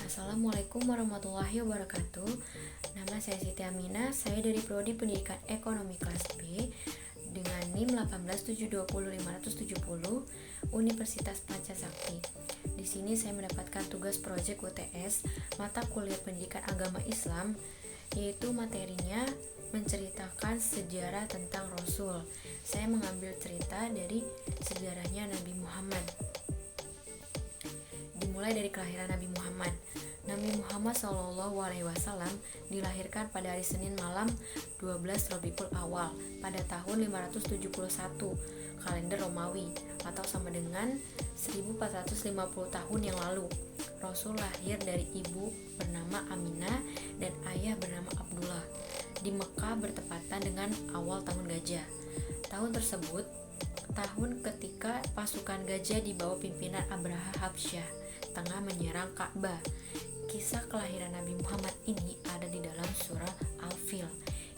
Assalamualaikum warahmatullahi wabarakatuh. Nama saya Siti Aminah, saya dari Prodi Pendidikan Ekonomi kelas B dengan NIM 1820570 Universitas Pancasakti. Di sini saya mendapatkan tugas proyek UTS mata kuliah Pendidikan Agama Islam, yaitu materinya menceritakan sejarah tentang Rasul. Saya mengambil cerita dari sejarahnya Nabi Muhammad. Dimulai dari kelahiran Nabi Muhammad. Nabi Muhammad SAW dilahirkan pada hari Senin malam 12 Rabiul Awal pada tahun 571 kalender Romawi atau sama dengan 1450 tahun yang lalu. Rasul lahir dari ibu bernama Aminah dan ayah bernama Abdullah di Mekah bertepatan dengan awal tahun gajah. Tahun tersebut tahun ketika pasukan gajah di bawah pimpinan Abraha Habsyah tengah menyerang Ka'bah. Kisah kelahiran Nabi Muhammad ini ada di dalam surah Al-Fil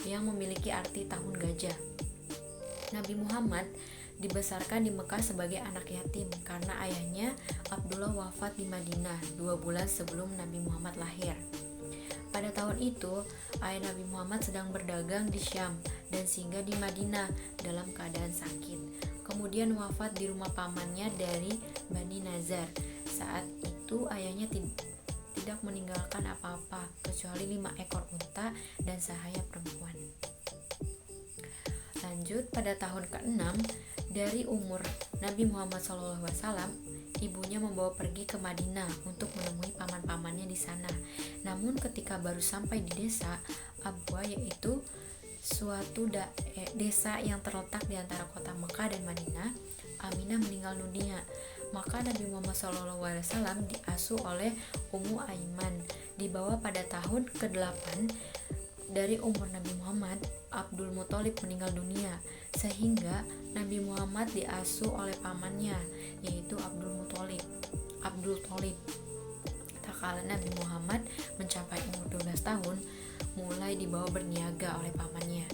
yang memiliki arti tahun gajah. Nabi Muhammad dibesarkan di Mekah sebagai anak yatim karena ayahnya Abdullah wafat di Madinah 2 bulan sebelum Nabi Muhammad lahir. Pada tahun itu, ayah Nabi Muhammad sedang berdagang di Syam dan singgah di Madinah dalam keadaan sakit. Kemudian wafat di rumah pamannya dari Bani Nazar. Saat itu ayahnya tidak meninggalkan apa-apa kecuali 5 ekor unta dan sahaya perempuan. Lanjut, pada tahun ke-6 dari umur Nabi Muhammad SAW, ibunya membawa pergi ke Madinah untuk menemui paman-pamannya di sana. Namun ketika baru sampai di desa Abwa, yaitu suatu desa yang terletak di antara kota Mekah dan Madinah, Aminah meninggal dunia. Maka Nabi Muhammad SAW diasuh oleh Ummu Aiman. Dibawa pada tahun ke-8 dari umur Nabi Muhammad, Abdul Muthalib meninggal dunia, sehingga Nabi Muhammad diasuh oleh pamannya, yaitu Abdul Thalib. Tak kala Nabi Muhammad mencapai umur 12 tahun, mulai dibawa berniaga oleh pamannya,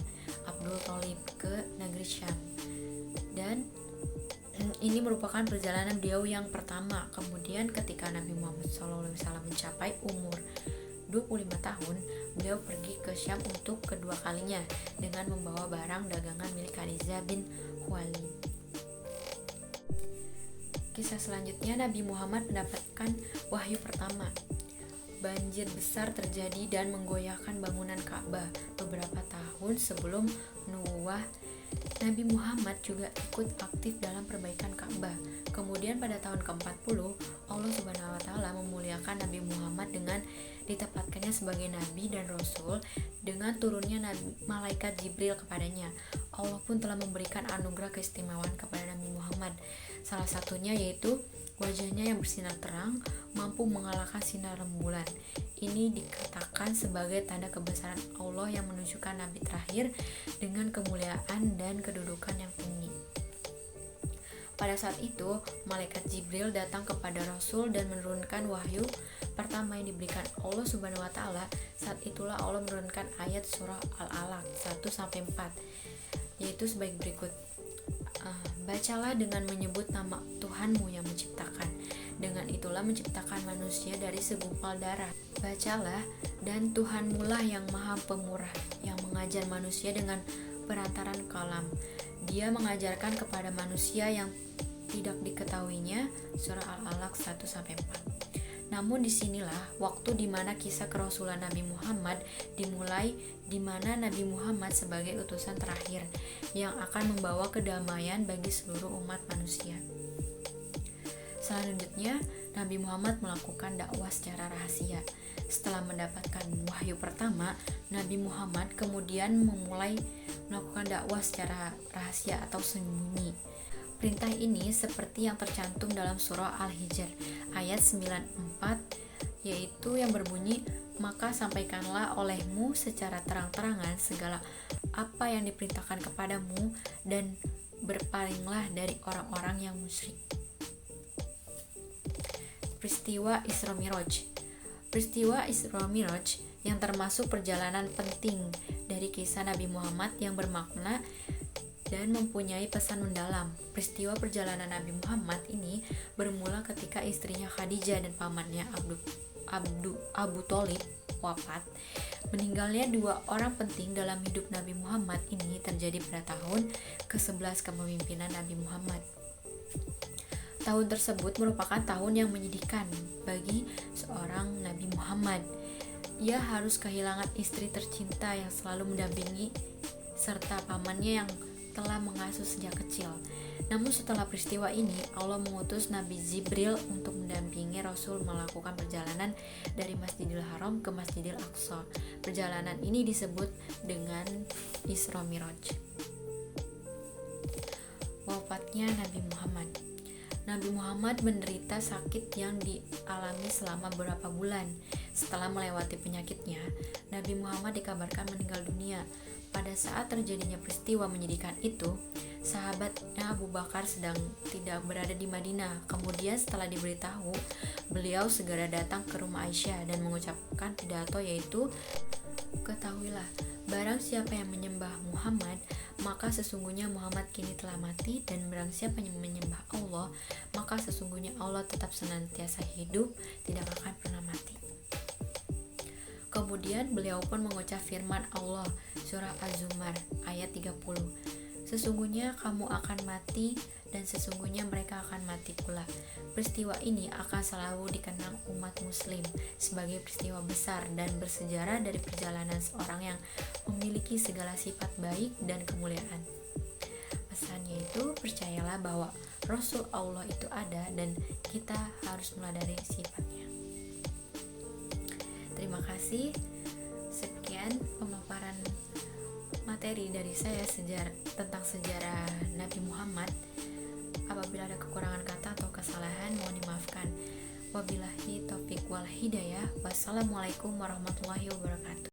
Abdul Thalib, ke negeri Syam. Dan ini merupakan perjalanan beliau yang pertama. Kemudian ketika Nabi Muhammad SAW mencapai umur 25 tahun, beliau pergi ke Syam untuk kedua kalinya dengan membawa barang dagangan milik Khadijah bin Khuwailid. Kisah selanjutnya, Nabi Muhammad mendapatkan wahyu pertama. Banjir besar terjadi dan menggoyahkan bangunan Ka'bah beberapa tahun sebelum nubuwah. Nabi Muhammad juga ikut aktif dalam perbaikan Ka'bah. Kemudian pada tahun ke-40, Allah Subhanahu wa taala memuliakan Nabi Muhammad dengan ditempatkannya sebagai nabi dan rasul dengan turunnya malaikat Jibril kepadanya. Allah pun telah memberikan anugerah keistimewaan kepada Nabi Muhammad. Salah satunya yaitu wajahnya yang bersinar terang, mampu mengalahkan sinar rembulan. Ini dikatakan sebagai tanda kebesaran Allah yang menunjukkan nabi terakhir dengan kemuliaan dan kedudukan yang tinggi. Pada saat itu, malaikat Jibril datang kepada Rasul dan menurunkan wahyu pertama yang diberikan Allah Subhanahu wa taala. Saat itulah Allah menurunkan ayat surah Al-Alaq 1-4, yaitu sebagai berikut. Bacalah dengan menyebut nama Tuhanmu yang menciptakan. Dengan itulah menciptakan manusia dari segumpal darah. Bacalah, dan Tuhanmu lah yang maha pemurah, yang mengajar manusia dengan perantaran kalam. Dia mengajarkan kepada manusia yang tidak diketahuinya. Surah Al-Alaq 1-4. Namun disinilah waktu di mana kisah kerasulan Nabi Muhammad dimulai, di mana Nabi Muhammad sebagai utusan terakhir yang akan membawa kedamaian bagi seluruh umat manusia. Selanjutnya, Nabi Muhammad melakukan dakwah secara rahasia. Setelah mendapatkan wahyu pertama, Nabi Muhammad kemudian memulai melakukan dakwah secara rahasia atau sembunyi. Perintah ini seperti yang tercantum dalam surah Al-Hijr ayat 94, yaitu yang berbunyi, maka sampaikanlah olehmu secara terang-terangan segala apa yang diperintahkan kepadamu dan berpalinglah dari orang-orang yang musyrik. Peristiwa Isra Miraj. Peristiwa Isra Miraj yang termasuk perjalanan penting dari kisah Nabi Muhammad yang bermakna dan mempunyai pesan mendalam. Peristiwa perjalanan Nabi Muhammad ini bermula ketika istrinya Khadijah dan pamannya Abu Thalib wafat, meninggalnya dua orang penting dalam hidup Nabi Muhammad ini terjadi pada tahun ke-11 kepemimpinan Nabi Muhammad. Tahun tersebut merupakan tahun yang menyedihkan bagi seorang Nabi Muhammad. Ia harus kehilangan istri tercinta yang selalu mendampingi serta pamannya yang telah mengasuh sejak kecil. Namun setelah peristiwa ini, Allah mengutus Nabi Jibril untuk mendampingi Rasul melakukan perjalanan dari Masjidil Haram ke Masjidil Aqsa. Perjalanan ini disebut dengan Isra Miraj. Wafatnya Nabi Muhammad. Nabi Muhammad menderita sakit yang dialami selama beberapa bulan. Setelah melewati penyakitnya, Nabi Muhammad dikabarkan meninggal dunia. Pada saat terjadinya peristiwa menyedihkan itu, sahabatnya Abu Bakar sedang tidak berada di Madinah. Kemudian setelah diberitahu, beliau segera datang ke rumah Aisyah dan mengucapkan pidato, yaitu, "Ketahuilah, barang siapa yang menyembah Muhammad, maka sesungguhnya Muhammad kini telah mati, dan barang siapa yang menyembah Allah, maka sesungguhnya Allah tetap senantiasa hidup, tidak akan pernah mati." Kemudian beliau pun mengucap firman Allah, surah Az-Zumar ayat 30, "Sesungguhnya kamu akan mati dan sesungguhnya mereka akan mati pula." Peristiwa ini akan selalu dikenang umat muslim sebagai peristiwa besar dan bersejarah dari perjalanan seorang yang memiliki segala sifat baik dan kemuliaan. Pesannya itu, percayalah bahwa Rasul Allah itu ada dan kita harus meladani sifatnya. Terima kasih. Sekian pemaparan materi dari saya tentang sejarah Nabi Muhammad. Apabila ada kekurangan kata atau kesalahan, mohon dimaafkan. Wabillahi taufiq wal hidayah. Wassalamualaikum warahmatullahi wabarakatuh.